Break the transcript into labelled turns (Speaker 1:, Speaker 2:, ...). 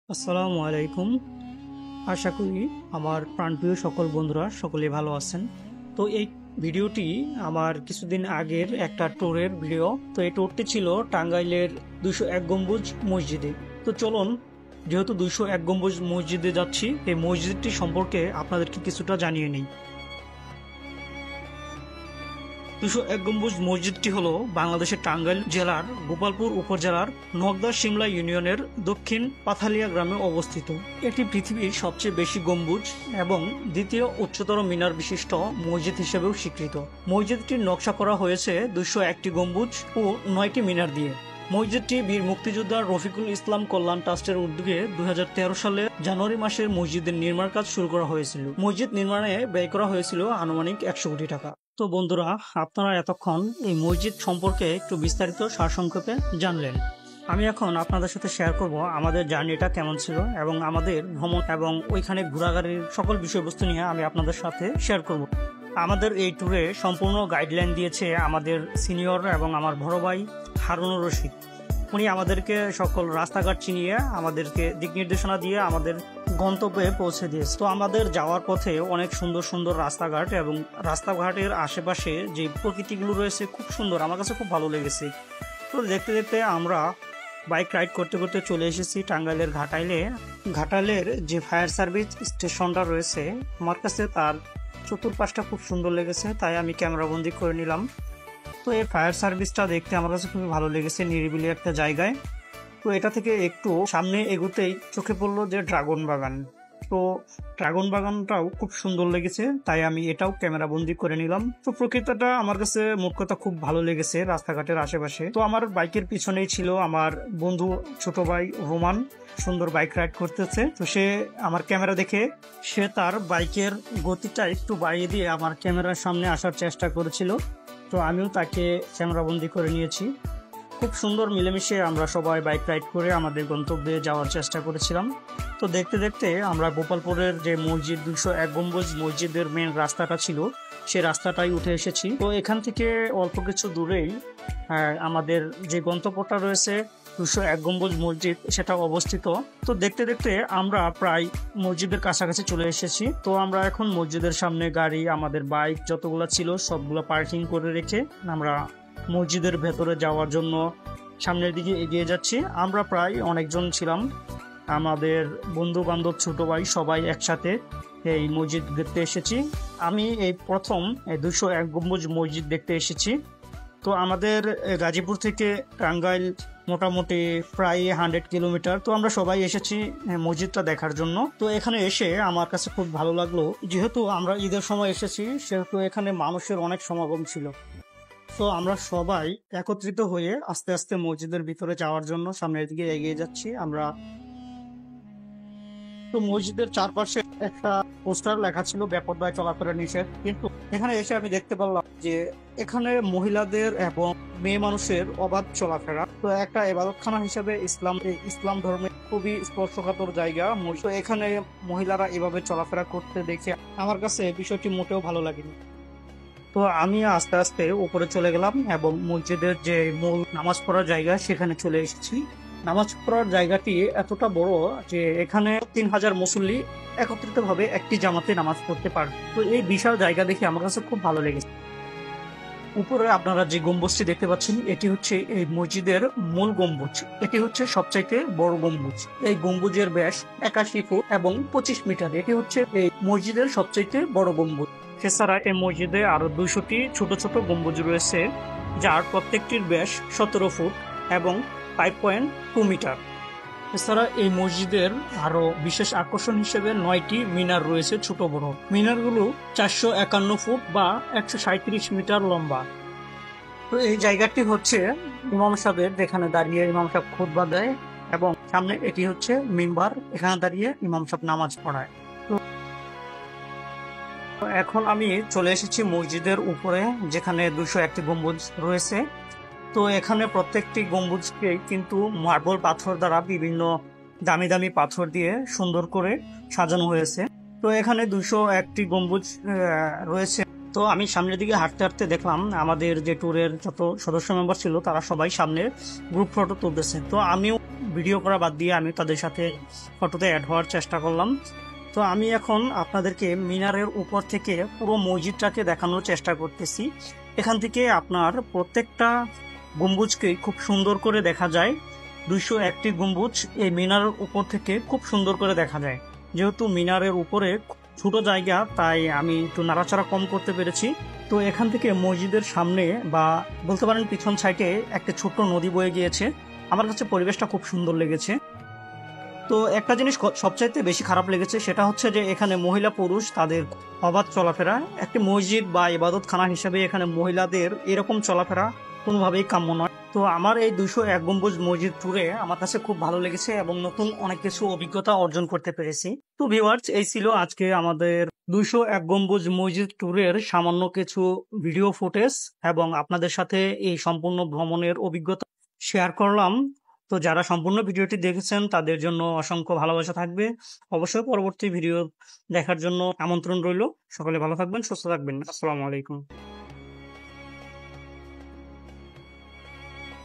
Speaker 1: আসসালামু আলাইকুম। আশা করি আমার প্রাণপ্রিয় সকল বন্ধুরা সকলে ভালো আছেন। তো এই ভিডিওটি আমার কিছুদিন আগের একটা ট্যুরের ভিডিও। তো এই ট্যুরটি ছিল টাঙ্গাইলের 201 গম্বুজ মসজিদে। তো চলুন, যেহেতু 201 গম্বুজ মসজিদে যাচ্ছি, এই মসজিদটি সম্পর্কে আপনাদেরকে কিছুটা জানিয়ে নিই। 201 গম্বুজ মসজিদটি হলো বাংলাদেশের টাঙ্গাইল জেলার গোপালপুর উপজেলার নগদা শিমলা ইউনিয়নের দক্ষিণ পাথালিয়া গ্রামে অবস্থিত। এটি পৃথিবীর সবচেয়ে বেশি গম্বুজ এবং দ্বিতীয় উচ্চতর মিনার বিশিষ্ট মসজিদ হিসেবেও স্বীকৃত। মসজিদটির নকশা করা হয়েছে 201টি গম্বুজ ও 9টি মিনার দিয়ে। মসজিদটি বীর মুক্তিযোদ্ধা রফিকুল ইসলাম কল্যাণ ট্রাস্টের উদ্যোগে 2013 সালে জানুয়ারি মাসে মসজিদের নির্মাণ কাজ শুরু করা হয়েছিল। মসজিদ নির্মাণে ব্যয় করা হয়েছিল আনুমানিক 100 কোটি টাকা। তো বন্ধুরা, আপনারা এতক্ষণ এই মসজিদ সম্পর্কে একটু বিস্তারিত সারসংক্ষেপে জানলেন। আমি এখন আপনাদের সাথে শেয়ার করব আমাদের জার্নিটা কেমন ছিল এবং আমাদের ভ্রমণ এবং ওইখানে ঘোরাঘুরির সকল বিষয়বস্তু নিয়ে আমি আপনাদের সাথে শেয়ার করব। আমাদের এই ট্যুরে সম্পূর্ণ গাইডলাইন দিয়েছে আমাদের সিনিয়র এবং আমার বড় ভাই হারুনুর রশিদ। উনি আমাদেরকে সকল রাস্তাঘাট চিনিয়ে আমাদেরকে দিক নির্দেশনা দিয়ে আমাদের গন্তব্যে পৌঁছে দিয়েছে। তো আমাদের যাওয়ার পথে অনেক সুন্দর সুন্দর রাস্তাঘাট এবং রাস্তাঘাটের আশেপাশে যে প্রকৃতিগুলো রয়েছে খুব সুন্দর, আমার কাছে খুব ভালো লেগেছে। তো দেখতে দেখতে আমরা বাইক রাইড করতে করতে চলে এসেছি টাঙ্গাইলের ঘাটাইলে। ঘাটাইলের যে ফায়ার সার্ভিস স্টেশনটা রয়েছে, আমার কাছে তার চতুর্পাশটা খুব সুন্দর লেগেছে, তাই আমি ক্যামেরাবন্দি করে নিলাম। তো এই ফায়ার সার্ভিসটা দেখতে আমার কাছে খুবই ভালো লেগেছে, নিরিবিলি একটা জায়গায়। তো এটা থেকে একটু সামনে এগোতেই চোখে পড়লো যে ড্রাগন বাগান। তো ড্রাগন বাগানটাও খুব সুন্দর লেগেছে, তাই আমি এটাও ক্যামেরা বন্দি করে নিলাম। তো প্রকৃতিটা আমার কাছে মোট কথা খুব ভালো লেগেছে রাস্তাঘাটের আশেপাশে। তো আমার বাইকের পিছনেই ছিল আমার বন্ধু ছোট ভাই রোমান, সুন্দর বাইক রাইড করতেছে। তো সে আমার ক্যামেরা দেখে সে তার বাইকের গতিটা একটু বাড়িয়ে দিয়ে আমার ক্যামেরার সামনে আসার চেষ্টা করেছিল। তো আমিও তাকে ক্যামেরাবন্দি করে নিয়েছি। খুব সুন্দর মিলেমিশে আমরা সবাই বাইক রাইড করে আমাদের গন্তব্যে যাওয়ার চেষ্টা করেছিলাম। তো দেখতে দেখতে আমরা গোপালপুরের যে মসজিদ 201 গম্বুজ মসজিদের মেন রাস্তাটা ছিল, সেই রাস্তাটাই উঠে এসেছি। তো এখান থেকে অল্প কিছু দূরেই আমাদের যে গন্তব্যটা রয়েছে 201 গম্বুজ মসজিদ, সেটা অবস্থিত। তো দেখতে দেখতে আমরা প্রায় মসজিদের কাছাকাছি চলে এসেছি। তো আমরা এখন মসজিদের সামনে গাড়ি, আমাদের বাইক যতগুলো ছিল সবগুলো পার্কিং করে রেখে আমরা মসজিদের ভেতরে যাওয়ার জন্য সামনের দিকে এগিয়ে যাচ্ছি। আমরা প্রায় অনেকজন ছিলাম, আমাদের বন্ধু বান্ধব ছোট ভাই সবাই একসাথে এই মসজিদ দেখতে এসেছি। আমি এই প্রথম 201 গম্বুজ মসজিদ দেখতে এসেছি। তো আমাদের গাজীপুর থেকে টাঙ্গাইল মোটামুটি প্রায় 100 কিলোমিটার। তো আমরা সবাই এসেছি মসজিদটা দেখার জন্য। তো এখানে এসে আমার কাছে খুব ভালো লাগলো, যেহেতু আমরা ঈদের সময় এসেছি সেহেতু এখানে মানুষের অনেক সমাগম ছিল। তো আমরা সবাই একত্রিত হয়ে আস্তে আস্তে মসজিদের ভিতরে যাওয়ার জন্য সামনের দিকে এগিয়ে যাচ্ছি আমরা। তো মসজিদের চারপাশে একটা পোস্টার লেখা ছিল বেপরোয়া চলাফেরা নিষেধ, কিন্তু এখানে এসে আমি দেখতে পারলাম যে এখানে মহিলাদের এবং মেয়ে মানুষের অবাধ চলাফেরা। তো একটা ইবাদতখানা হিসেবে ইসলাম ধর্মের খুবই স্পর্শকাতর জায়গা। তো এখানে মহিলারা এভাবে চলাফেরা করতে দেখে আমার কাছে বিষয়টি মোটেও ভালো লাগেনি। তো আমি আস্তে আস্তে উপরে চলে গেলাম এবং মসজিদের যে মূল নামাজ পড়ার জায়গা সেখানে চলে এসেছি। নামাজ পড়ার জায়গাটি এতটা বড় যে এখানে 3000 মুসল্লি একত্রিত ভাবে একটি জামাতে নামাজ পড়তে পারে। তো এই বিশাল জায়গা দেখে আমার কাছে খুব ভালো লেগেছে। উপরে আপনারা যে গম্বুজটি দেখতে পাচ্ছেন, এটি হচ্ছে এই মসজিদের মূল গম্বুজ। এটি হচ্ছে সবচাইতে বড় গম্বুজ। এই গম্বুজের ব্যাস 81 ফুট এবং 25 মিটার। এটি হচ্ছে এই মসজিদের সবচাইতে বড় গম্বুজ। এছাড়া এই মসজিদে আরো 200টি ছোট ছোট গম্বুজ রয়েছে, যার প্রত্যেকটির ব্যাস 17 ফুট এবং 5.2 মিটার। এছাড়া এই মসজিদের আরো বিশেষ আকর্ষণ হিসেবে 9টি মিনার রয়েছে, ছোট বড়। মিনারগুলো 451 ফুট বা 137 মিটার লম্বা। তো এই জায়গাটি হচ্ছে ইমাম সাহেবের, যেখানে দাঁড়িয়ে ইমাম সাহেব খুতবা দেয় এবং সামনে এটি হচ্ছে মিম্বার, এখানে দাঁড়িয়ে ইমাম সাহেব নামাজ পড়ায়। এখন আমি চলে এসেছি মসজিদের উপরে, যেখানে 201টি গম্বুজ রয়েছে। তো এখানে প্রত্যেকটি গম্বুজকে কিন্তু মার্বেল পাথর দ্বারা বিভিন্ন দামি দামি পাথর দিয়ে সুন্দর করে সাজানো হয়েছে। তো এখানে 201টি গম্বুজ রয়েছে। তো আমি সামনের দিকে হাঁটতে হাঁটতে দেখলাম আমাদের যে ট্যুরের যত সদস্য মেম্বার ছিল তারা সবাই সামনে গ্রুপ ফটো তুলতেছে। তো আমিও ভিডিও করা বাদ দিয়ে আমি তাদের সাথে ফটোতে অ্যাড হওয়ার চেষ্টা করলাম। তো আমি এখন আপনাদেরকে মিনারের উপর থেকে পুরো মসজিদটাকে দেখানোর চেষ্টা করতেছি। এখান থেকে আপনার প্রত্যেকটা গম্বুজকে খুব সুন্দর করে দেখা যায়। 201টি গম্বুজ এই মিনারের উপর থেকে খুব সুন্দর করে দেখা যায়। যেহেতু মিনারের উপরে ছোট জায়গা, তাই আমি একটু নাড়াচাড়া কম করতে পেরেছি। তো এখান থেকে মসজিদের সামনে বা বলতে পারেন পিছন সাইডে একটা ছোট্ট নদী বয়ে গিয়েছে। আমার কাছে পরিবেশটা খুব সুন্দর লেগেছে। তো একটা জিনিস সবচাইতে বেশি খারাপ লেগেছে, সেটা হচ্ছে যে এখানে মহিলা পুরুষ তাদের অবাধ চলাফেরা। একটি মসজিদ বা ইবাদতখানা হিসেবে এখানে মহিলাদের এরকম চলাফেরা কোনোভাবেই কাম্য নয়। তো আমার এই 201 গম্বুজ মসজিদ ট্যুরে আমার কাছে খুব ভালো লেগেছে এবং নতুন অনেক কিছু অভিজ্ঞতা অর্জন করতে পেরেছি। তো ভিউয়ার্স, এই ছিল আজকে আমাদের 201 গম্বুজ মসজিদ ট্যুরের সামান্য কিছু ভিডিও ফুটেজ এবং আপনাদের সাথে এই সম্পূর্ণ ভ্রমণের অভিজ্ঞতা শেয়ার করলাম। তো যারা সম্পূর্ণ ভিডিওটি দেখেছেন তাদের জন্য অসংখ্য ভালোবাসা থাকবে। অবশ্যই পরবর্তী ভিডিও দেখার জন্য আমন্ত্রণ রইল। সকলে ভালো থাকবেন, সুস্থ থাকবেন। আসসালামু আলাইকুম।